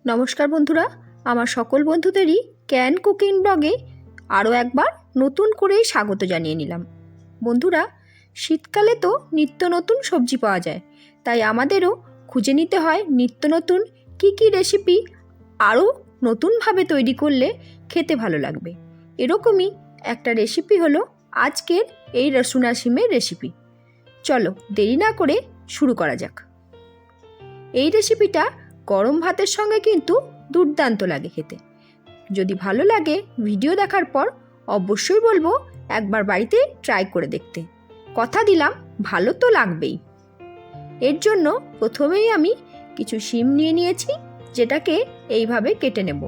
নমস্কার বন্ধুরা, আমার সকল বন্ধুদেরই ক্যান কুকিং ব্লগে আরও একবার নতুন করে স্বাগত জানিয়ে নিলাম। বন্ধুরা, শীতকালে তো নিত্য নতুন সবজি পাওয়া যায়, তাই আমাদেরও খুঁজে নিতে হয় নিত্য নতুন কী রেসিপি আরও নতুনভাবে তৈরি করলে খেতে ভালো লাগবে। এরকমই একটা রেসিপি হলো আজকের এই রসুন আর শিমের রেসিপি। চলো দেরি না করে শুরু করা যাক। এই রেসিপিটা গরম ভাতের সঙ্গে কিন্তু দুর্দান্ত লাগে খেতে। যদি ভালো লাগে ভিডিও দেখার পর অবশ্যই বলবো একবার বাড়িতে ট্রাই করে দেখতে। কথা দিলাম ভালো তো লাগবেই। এর জন্য প্রথমেই আমি কিছু শিম নিয়ে নিয়েছি, যেটাকে এইভাবে কেটে নেব।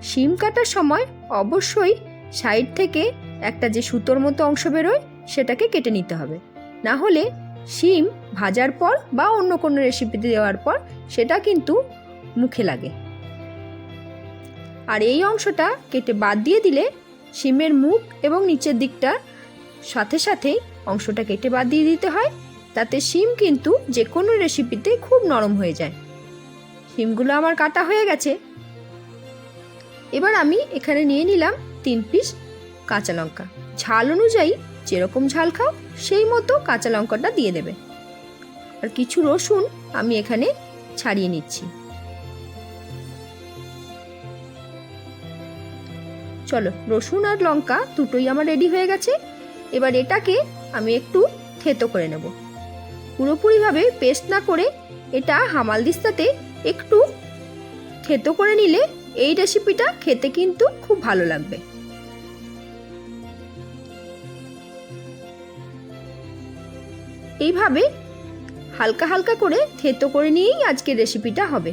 শিম কাটার সময় অবশ্যই সাইড থেকে একটা যে সুতোর মতো অংশ বেরোয় সেটাকে কেটে নিতে হবে, না হলে শিম ভাজার পর বা অন্য কোনো রেসিপিতে দেওয়ার পর সেটা কিন্তু মুখে লাগে। আর এই অংশটা কেটে বাদ দিয়ে দিলে শিমের মুখ এবং নিচের দিকটা সাথে সাথেই অংশটা কেটে বাদ দিয়ে দিতে হয়, তাতে শিম কিন্তু যে কোনো রেসিপিতে খুব নরম হয়ে যায়। শিমগুলো আমার কাটা হয়ে গেছে। এবার আমি এখানে নিয়ে নিলাম 3 পিস কাঁচা লঙ্কা। ঝাল অনুযায়ী যেরকম ঝাল খাও সেই মতো কাঁচা লঙ্কাটা দিয়ে দেবে। আর কিছু রসুন আমি এখানে ছাড়িয়ে নিচ্ছি। চলো, রসুন আর লঙ্কা দুটোই আমার রেডি হয়ে গেছে। এবার এটাকে আমি একটু থেতো করে নেব। পুরোপুরিভাবে পেস্ট না করে এটা হামালদিস্তাতে একটু থেতো করে নিলে এই রেসিপিটা খেতে কিন্তু খুব ভালো লাগবে। এইভাবে হালকা হালকা করে থেতো করে নিয়েই আজকের রেসিপিটা হবে।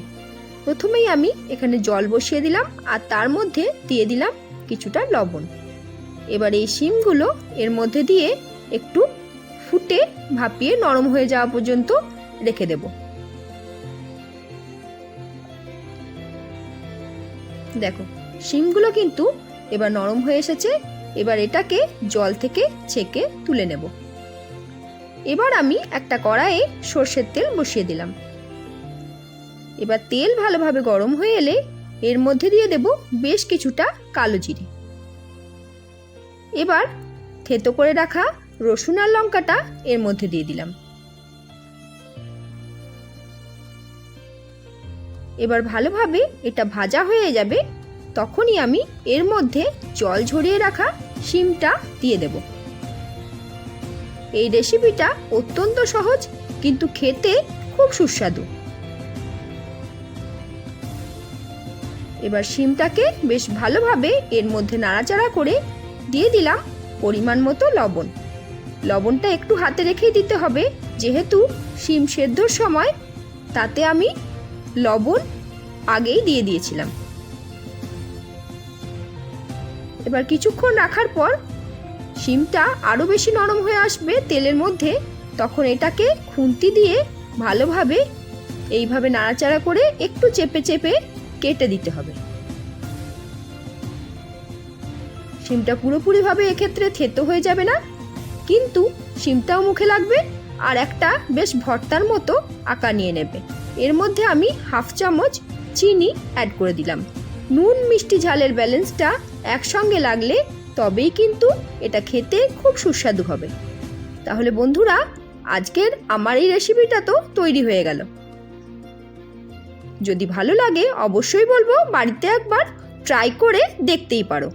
প্রথমেই আমি এখানে জল বসিয়ে দিলাম আর তার মধ্যে দিয়ে দিলাম কিছুটা লবণ। এবার এই শিমগুলো এর মধ্যে দিয়ে একটু ফুটে ভাপিয়ে নরম হয়ে যাওয়া পর্যন্ত রেখে দেব। দেখো, শিমগুলো কিন্তু এবার নরম হয়ে এসেছে। এবার এটাকে জল থেকে ছেঁকে তুলে নেব। এবার আমি একটা কড়াইয়ে সর্ষের তেল বসিয়ে দিলাম। এবার তেল ভালোভাবে গরম হয়ে এলে এর মধ্যে দিয়ে দেব বেশ কিছুটা কালো জিরে। এবার থেতো করে রাখা রসুন আর লঙ্কাটা এর মধ্যে দিয়ে দিলাম। এবার ভালোভাবে এটা ভাজা হয়ে যাবে, তখনই আমি এর মধ্যে জল ঝরিয়ে রাখা শিমটা দিয়ে দেব। এই রেসিপিটা অত্যন্ত সহজ, কিন্তু খেতে খুব সুস্বাদু। এবার শিমটাকে বেশ ভালোভাবে এর মধ্যে নাড়াচাড়া করে দিয়ে দিলাম পরিমাণ মতো লবণ। লবণটা একটু হাতে রেখেই দিতে হবে, যেহেতু শিম সেদ্ধর সময় তাতে আমি লবণ আগেই দিয়ে দিয়েছিলাম। এবার কিছুক্ষণ রাখার পর শিমটা আরও বেশি নরম হয়ে আসবে তেলের মধ্যে, তখন এটাকে খুন্তি দিয়ে ভালোভাবে এইভাবে নাড়াচাড়া করে একটু চেপে চেপে কেটে দিতে হবে। শিমটা পুরোপুরিভাবে এক্ষেত্রে থেতো হয়ে যাবে না, কিন্তু শিমটাও মুখে লাগবে আর একটা বেশ ভর্তার মতো আকার নিয়ে নেবে। এর মধ্যে আমি 1/2 চামচ চিনি অ্যাড করে দিলাম। নুন মিষ্টি ঝালের ব্যালেন্সটা একসঙ্গে লাগলে তবেই কিন্তু এটা খেতে খুব সুস্বাদু হবে। তাহলে বন্ধুরা, আজকের আমার এই রেসিপিটা তো তৈরি হয়ে গেল। যদি ভালো লাগে অবশ্যই বলবো বাড়িতে একবার ট্রাই করে দেখতেই পারো।